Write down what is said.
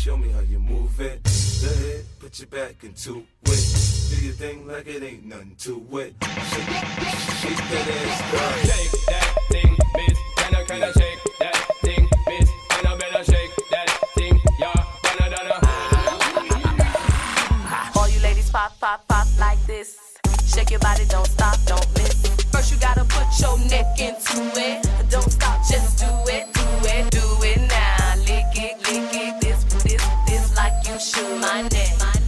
show me how you move it. Go ahead, put your back into it. Do your thing like it ain't nothing to it. Shake that ass, girl. Shake that thing, miss. Can I shake that thing, miss? And I better shake that thing, yeah. All you ladies pop, pop, pop like this. Shake your body, don't stop, don't miss. First you gotta put your neck into it. Don't stop, just do it, do it, do it now. Lick it, this like you should. My neck.